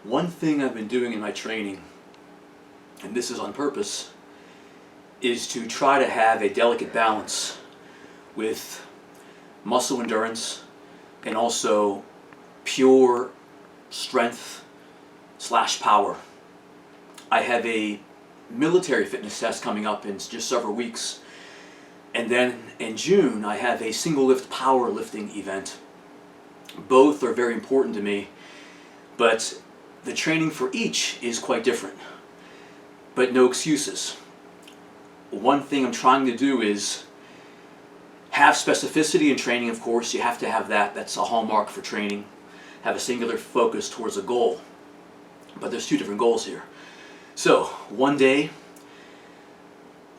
One thing I've been doing in my training, and this is on purpose, is to try to have a delicate balance with muscle endurance and also pure strength / power. I have a military fitness test coming up in just several weeks, and then in June I have a single lift powerlifting event. Both are very important to me, but the training for each is quite different. But no excuses. One thing I'm trying to do is have specificity in training. Of course, you have to have that. That's a hallmark for training. Have a singular focus towards a goal. But there's two different goals here. So, one day,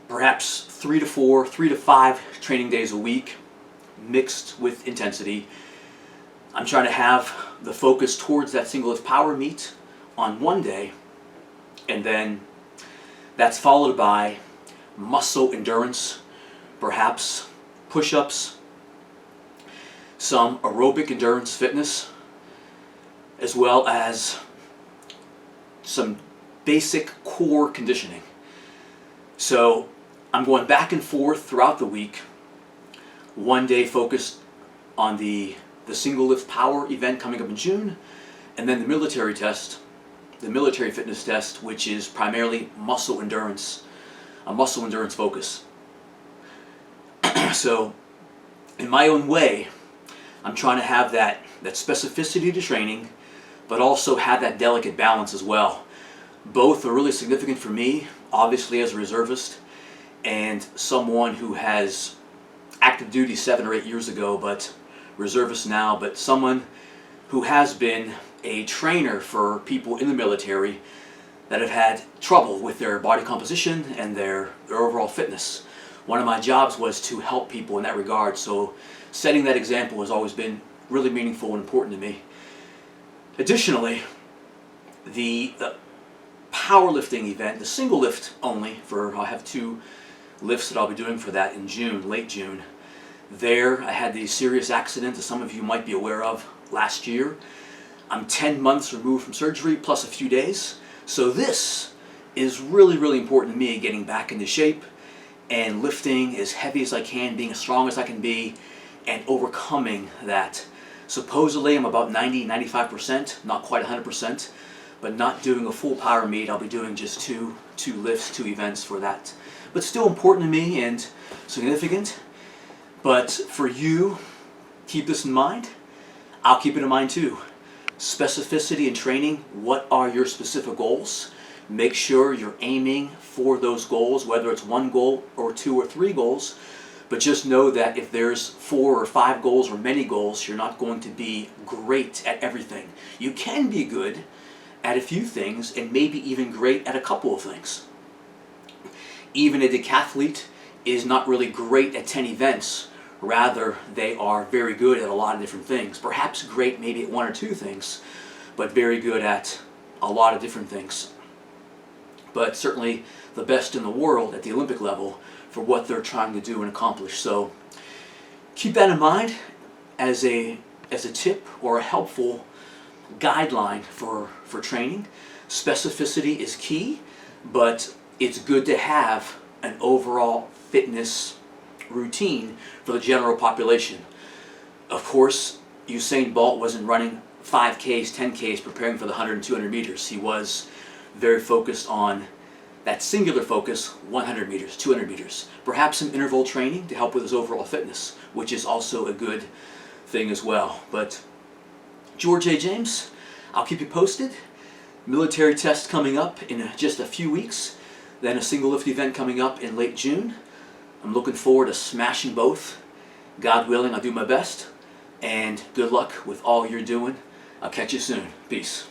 perhaps 3 to 5 training days a week, mixed with intensity. I'm trying to have the focus towards that single lift power meet on one day, and then that's followed by muscle endurance, perhaps push-ups, some aerobic endurance fitness, as well as some basic core conditioning. So I'm going back and forth throughout the week. One day focused on the single lift power event coming up in June, and then the military fitness test, which is primarily muscle endurance, a muscle endurance focus. So in my own way, I'm trying to have that specificity to training, but also have that delicate balance as well. Both are really significant for me, obviously as a reservist and someone who has active duty 7 or 8 years ago, but reservist now, but someone who has been a trainer for people in the military that have had trouble with their body composition and their overall fitness. One of my jobs was to help people in that regard, so setting that example has always been really meaningful and important to me. Additionally, the powerlifting event, the single lift only, I'll have 2 lifts that I'll be doing for that in June, late June. There, I had the serious accident that some of you might be aware of last year. I'm 10 months removed from surgery, plus a few days. So this is really, really important to me, getting back into shape and lifting as heavy as I can, being as strong as I can be, and overcoming that. Supposedly I'm about 90-95%, not quite 100%, but not doing a full power meet. I'll be doing just two lifts, 2 events for that. But still important to me and significant. But for you, keep this in mind. I'll keep it in mind too. Specificity in training. What are your specific goals? Make sure you're aiming for those goals, whether it's 1 goal or 2 or 3 goals. But just know that if there's 4 or 5 goals or many goals, you're not going to be great at everything. You can be good at a few things and maybe even great at a couple of things. Even a decathlete is not really great at 10 events. Rather, they are very good at a lot of different things. Perhaps great maybe at 1 or 2 things, but very good at a lot of different things. But certainly the best in the world at the Olympic level for what they're trying to do and accomplish. So keep that in mind as a tip or a helpful guideline for training. Specificity is key, but it's good to have an overall fitness routine for the general population. Of course, Usain Bolt wasn't running 5Ks, 10Ks, preparing for the 100 and 200 meters. He was very focused on that singular focus, 100 meters, 200 meters. Perhaps some interval training to help with his overall fitness, which is also a good thing as well. But George A. James, I'll keep you posted. Military test coming up in just a few weeks, then a single lift event coming up in late June. I'm looking forward to smashing both. God willing, I'll do my best. And good luck with all you're doing. I'll catch you soon. Peace.